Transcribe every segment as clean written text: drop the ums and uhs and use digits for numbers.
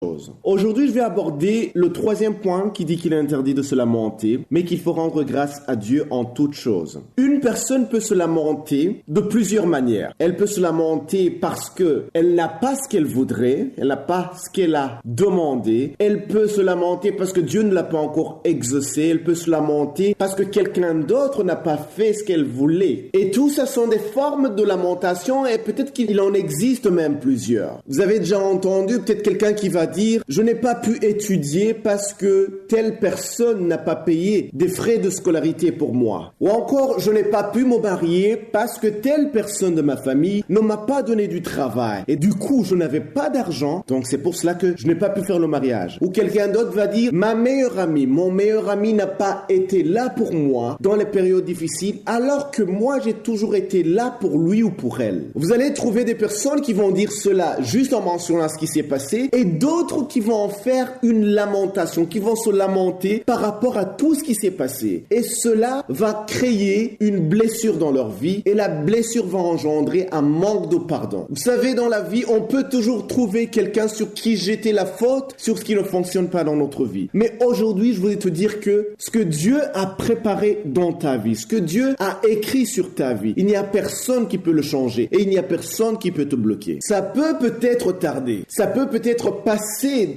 Aujourd'hui, je vais aborder le troisième point qui dit qu'il est interdit de se lamenter, mais qu'il faut rendre grâce à Dieu en toutes choses. Une personne peut se lamenter de plusieurs manières. Elle peut se lamenter parce qu'elle n'a pas ce qu'elle voudrait, elle n'a pas ce qu'elle a demandé. Elle peut se lamenter parce que Dieu ne l'a pas encore exaucé. Elle peut se lamenter parce que quelqu'un d'autre n'a pas fait ce qu'elle voulait. Et tout ça sont des formes de lamentation et peut-être qu'il en existe même plusieurs. Vous avez déjà entendu peut-être quelqu'un qui va dire « Je n'ai pas pu étudier parce que telle personne n'a pas payé des frais de scolarité pour moi. » Ou encore « Je n'ai pas pu me marier parce que telle personne de ma famille ne m'a pas donné du travail. Et du coup, je n'avais pas d'argent, donc c'est pour cela que je n'ai pas pu faire le mariage. » Ou quelqu'un d'autre va dire « Ma meilleure amie, mon meilleur ami n'a pas été là pour moi dans les périodes difficiles alors que moi j'ai toujours été là pour lui ou pour elle. » Vous allez trouver des personnes qui vont dire cela juste en mentionnant ce qui s'est passé et d'autres qui vont en faire une lamentation, qui vont se lamenter par rapport à tout ce qui s'est passé. Et cela va créer une blessure dans leur vie et la blessure va engendrer un manque de pardon. Vous savez, dans la vie, on peut toujours trouver quelqu'un sur qui jeter la faute sur ce qui ne fonctionne pas dans notre vie. Mais aujourd'hui, je voulais te dire que ce que Dieu a préparé dans ta vie, ce que Dieu a écrit sur ta vie, il n'y a personne qui peut le changer et il n'y a personne qui peut te bloquer. Ça peut peut-être tarder, ça peut peut-être passer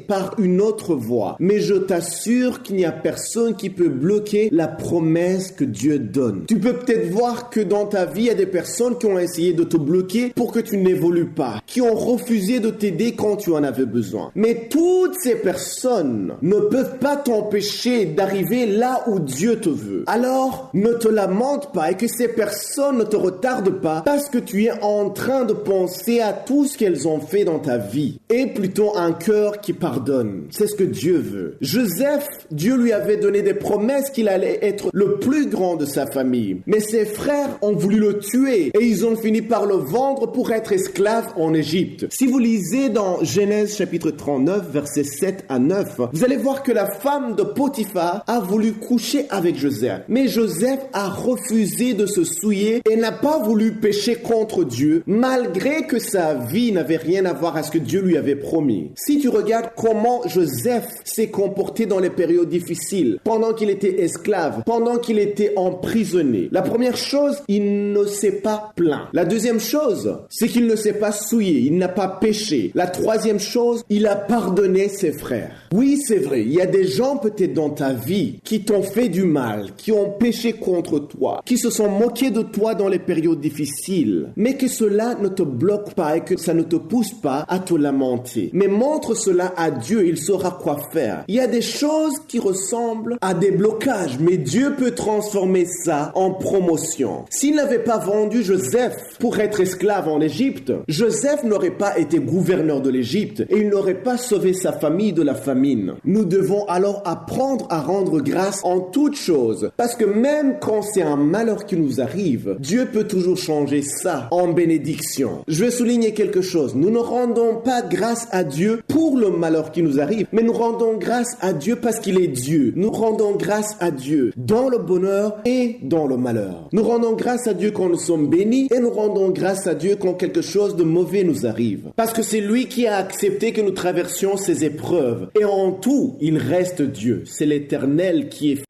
par une autre voie, mais je t'assure qu'il n'y a personne qui peut bloquer la promesse que Dieu donne. Tu peux peut-être voir que dans ta vie, il y a des personnes qui ont essayé de te bloquer pour que tu n'évolues pas, qui ont refusé de t'aider quand tu en avais besoin. Mais toutes ces personnes ne peuvent pas t'empêcher d'arriver là où Dieu te veut. Alors, ne te lamente pas et que ces personnes ne te retardent pas parce que tu es en train de penser à tout ce qu'elles ont fait dans ta vie. Et plutôt un cœur qui pardonne. C'est ce que Dieu veut. Joseph, Dieu lui avait donné des promesses qu'il allait être le plus grand de sa famille. Mais ses frères ont voulu le tuer et ils ont fini par le vendre pour être esclave en Égypte. Si vous lisez dans Genèse chapitre 39, versets 7 à 9, vous allez voir que la femme de Potiphar a voulu coucher avec Joseph. Mais Joseph a refusé de se souiller et n'a pas voulu pécher contre Dieu, malgré que sa vie n'avait rien à voir à ce que Dieu lui avait promis. Si tu regardes comment Joseph s'est comporté dans les périodes difficiles, pendant qu'il était esclave, pendant qu'il était emprisonné. La première chose, il ne s'est pas plaint. La deuxième chose, c'est qu'il ne s'est pas souillé, il n'a pas péché. La troisième chose, il a pardonné ses frères. Oui, c'est vrai, il y a des gens peut-être dans ta vie qui t'ont fait du mal, qui ont péché contre toi, qui se sont moqués de toi dans les périodes difficiles, mais que cela ne te bloque pas et que ça ne te pousse pas à te lamenter. Mais montre cela à Dieu, il saura quoi faire. Il y a des choses qui ressemblent à des blocages, mais Dieu peut transformer ça en promotion. S'il n'avait pas vendu Joseph pour être esclave en Égypte, Joseph n'aurait pas été gouverneur de l'Égypte et il n'aurait pas sauvé sa famille de la famine. Nous devons alors apprendre à rendre grâce en toutes choses, parce que même quand c'est un malheur qui nous arrive, Dieu peut toujours changer ça en bénédiction. Je vais souligner quelque chose. Nous ne rendons pas grâce à Dieu pour le malheur qui nous arrive, mais nous rendons grâce à Dieu parce qu'il est Dieu. Nous rendons grâce à Dieu dans le bonheur et dans le malheur. Nous rendons grâce à Dieu quand nous sommes bénis et nous rendons grâce à Dieu quand quelque chose de mauvais nous arrive. Parce que c'est lui qui a accepté que nous traversions ces épreuves. Et en tout, il reste Dieu. C'est l'Éternel qui est